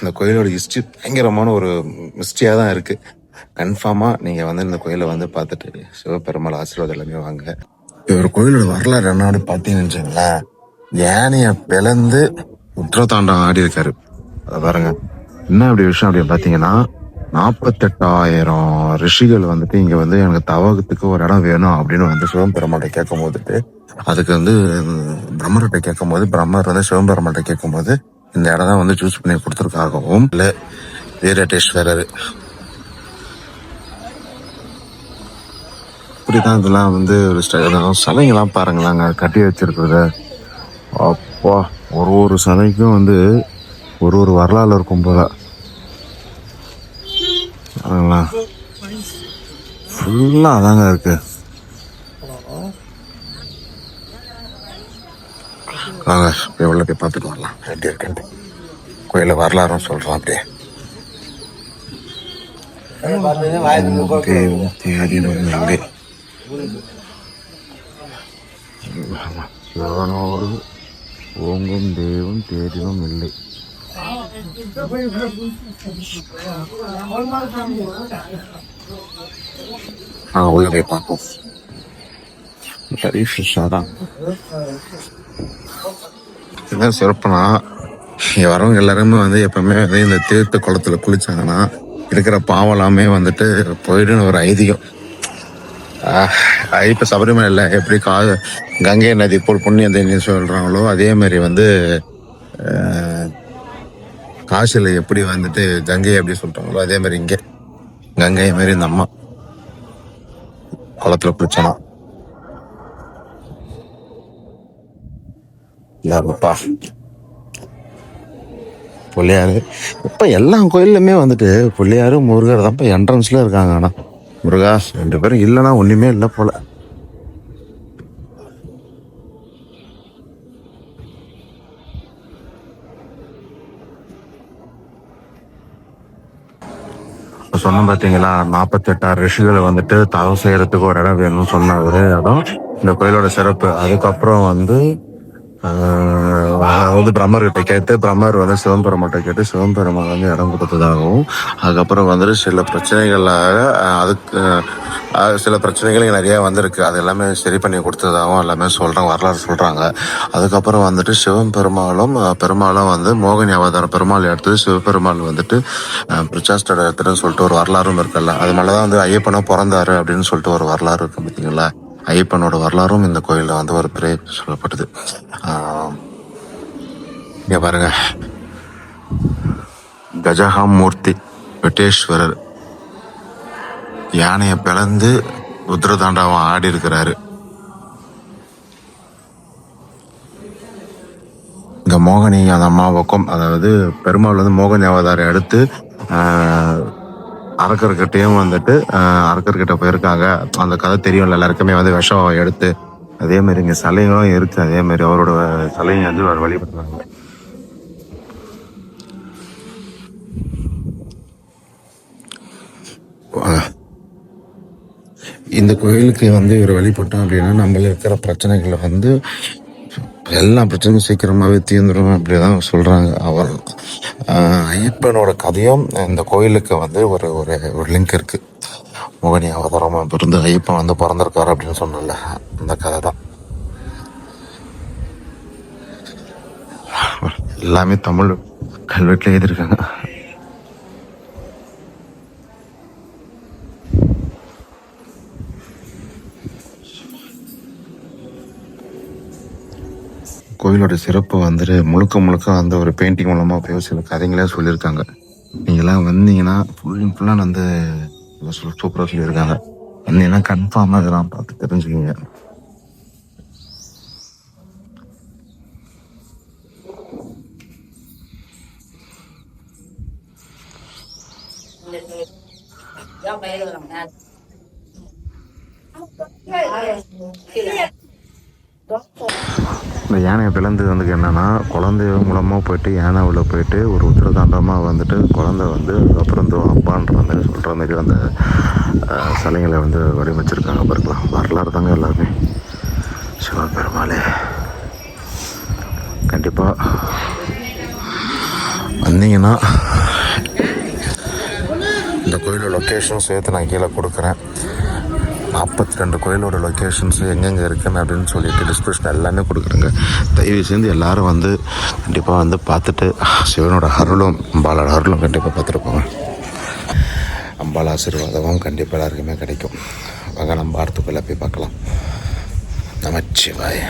இந்த கோயிலோட ஹிஸ்ட்ரி பயங்கரமான ஒரு மிஸ்ட்ரியாக தான் இருக்குது. கன்ஃபார்மாக நீங்கள் வந்து இந்த கோயிலை வந்து பார்த்துட்டு சிவபெருமாள் ஆசீர்வாதம் எல்லாமே வாங்க. ஒரு கோயிலோட வரலாறு என்ன பார்த்தீங்கன்னு வச்சுங்களேன், யானையை பிளந்து உத்திரதாண்டம் ஆடி இருக்காரு. அதை பாருங்க. என்ன அப்படி விஷயம் அப்படின்னு பார்த்தீங்கன்னா, 48,000 ரிஷிகள் வந்துட்டு இங்கே வந்து எனக்கு தவகத்துக்கு ஒரு இடம் வேணும் அப்படின்னு வந்து சிவபெருமாள்கிட்ட கேட்கும் போதுட்டு, அதுக்கு வந்து பிரம்மர்கிட்ட கேட்கும் போது பிரம்மர் வந்து சிவபெருமாள்கிட்ட கேட்கும் போது இந்த இடம் தான் வந்து சூஸ் பண்ணி கொடுத்துருக்காகவும் இல்லை வீரட்டேஸ்வரர் இப்படிதான் இதெல்லாம் வந்து ஒரு சலைங்கெல்லாம் பாருங்களாங்க கட்டி வச்சிருக்கிறத. அப்பா ஒரு சலைக்கும் வந்து ஒரு வரலாறு இருக்கும் போல. ஃபுல்லா அதாங்க இருக்கு. வாங்க எவ்வளோ போய் பார்த்துட்டு வரலாம் எப்படி இருக்குன்ட்டு. கோயில வரலாறும் சொல்றோம் அப்படியே. சிவனோடு ஓங்கும் தெய்வம் தேடினும் இல்லை. உள்ள போய் பார்ப்போம். சரி ஃபிஷ்ஷாதான் என்ன சிறப்புனா, இங்கே வரவங்க எல்லாருமே வந்து எப்பவுமே வந்து இந்த தீர்த்த குளத்துல குளிச்சாங்கன்னா இருக்கிற பாவலாமே வந்துட்டு போயிடுன்னு ஒரு ஐதீகம். இப்போ சபரிமலையில் எப்படி கங்கை நதி போல் புண்ணிய நதி சொல்கிறாங்களோ அதே மாதிரி வந்து காசில் எப்படி வந்துட்டு கங்கை எப்படி சொல்கிறாங்களோ அதே மாதிரி இங்கே கங்கை மாரி இந்த அம்மா குளத்துல குளிச்சானா இல்லப்பா. பிள்ளையாரு இப்போ எல்லா கோயிலுமே வந்துட்டு பிள்ளையாரு முருகர் தான் இப்போ என்ட்ரன்ஸ்ல இருக்காங்க. ஆனால் முருகா 2 பேரும் இல்லைன்னா ஒன்றுமே இல்லை போல. சொன்ன பார்த்தீங்களா, 48 ரிஷிகளை வந்துட்டு தவம் செய்யறதுக்கு ஒரு இடம் வேணும்னு சொன்ன ஒரே இடம் இந்த கோயிலோட சிறப்பு. அதுக்கப்புறம் வந்து வந்து பிரம்மர்கிட்ட கேட்டு பிரம்மர் வந்து சிவபெருமாட்ட கேட்டு சிவபெருமான் வந்து இடம் கொடுத்ததாகவும், அதுக்கப்புறம் வந்துட்டு சில பிரச்சனைகளாக அதுக்கு சில பிரச்சனைகள் நிறைய வந்திருக்கு, அது எல்லாமே சரி பண்ணி கொடுத்ததாகவும் எல்லாமே சொல்றாங்க, வரலாறு சொல்றாங்க. அதுக்கப்புறம் வந்துட்டு பெருமாளும் வந்து மோகினி அவதாரம் பெருமாள் எடுத்து சிவபெருமாள் வந்துட்டு பிரிச்சாஸ்டர் எடுத்துன்னு சொல்லிட்டு ஒரு வரலாறும் இருக்குல்ல. அது மேலதான் வந்து ஐயப்பனும் பிறந்தாரு அப்படின்னு சொல்லிட்டு ஒரு வரலாறு இருக்கு பார்த்தீங்களா. ஐயப்பனோட வரலாறும் இந்த கோயிலில் வந்து ஒரு பெரிய சொல்லப்படுது. இங்க பாருங்க, கஜகாமூர்த்தி வெட்டேஸ்வரர் யானையை பிளந்து ருத்ரதாண்டவம் ஆடி இருக்கிறாரு. இங்க மோகினி அந்த அம்மாவுக்கும், அதாவது பெருமாள் வந்து மோகினி அவதாரம் எடுத்து அரக்கர்கிட்டையும் வந்துட்டு அரக்கர்கிட்ட போயிருக்காங்க. அந்த கதை தெரியும்ல எல்லாருக்குமே, வந்து விஷம் எடுத்து. அதே மாதிரி இங்க சிலைகளும் இருக்கு. அதே மாதிரி அவரோட சிலையை வந்து அவர் வழிபடுறாங்க. இந்த கோயிலுக்கு வந்து இவர் வழிபட்டோம் அப்படின்னா நம்மள இருக்கிற பிரச்சனைகளை வந்து எல்லா பிரச்சனையும் சீக்கிரமாகவே தீர்ந்துடும் அப்படிதான் சொல்றாங்க. அவர் ஐயப்பனோட கதையும் இந்த கோயிலுக்கு வந்து ஒரு ஒரு லிங்க் இருக்கு. மோகினி அவதாரமா இருந்து ஐயப்பன் வந்து பிறந்திருக்காரு அப்படின்னு சொன்னல, அந்த கதை தான். எல்லாமே தமிழ் கல்வெட்டுல எழுதியிருக்காங்க. கோயிலோட சிறப்பு வந்துட்டு முழுக்க அந்த ஒரு பெயிண்டிங் மூலமாக போய் சில கதைங்களே சொல்லியிருக்காங்க. நீங்களாம் வந்தீங்கன்னா ஃபுல்லாக வந்து சூப்பராக சொல்லியிருக்காங்க. வந்தீங்கன்னா கன்ஃபார்மாக இதெல்லாம் பார்த்து தெரிஞ்சுக்கிங்க. இந்த யானையை பிளந்தது வந்து என்னன்னா, குழந்தை மூலமாக போயிட்டு யானை உள்ள போயிட்டு ஒரு உத்திரதாண்டமாக வந்துட்டு குழந்தை வந்து அதுக்கப்புறம் அப்பான்ற மாதிரி சொல்கிற மாதிரி அந்த சிலைங்களை வந்து வடிவமைச்சிருக்காங்க. பார்க்கலாம், வரலாறு தாங்க எல்லாருமே. சிவபெருமாளே கண்டிப்பாக வந்தீங்கன்னா இந்த கோயிலோட லொக்கேஷனும் சேர்த்து நான் கீழே கொடுக்குறேன். 42 கோயிலோட லொக்கேஷன்ஸு எங்கெங்கே இருக்குன்னு அப்படின்னு சொல்லிட்டு டிஸ்கிரிப்ஷன் எல்லாமே கொடுக்குறேங்க. தயவு சேர்ந்து எல்லோரும் வந்து கண்டிப்பாக வந்து பார்த்துட்டு சிவனோட அருளும் அம்பாலோட அருளும் கண்டிப்பாக பார்த்துட்டு போங்க. அம்பாள் ஆசீர்வாதமும் கண்டிப்பாக எல்லாருக்குமே கிடைக்கும். வாங்க நம்ம ஆர்த்துக்குள்ளே போய் பார்க்கலாம். நமச்சிவாய.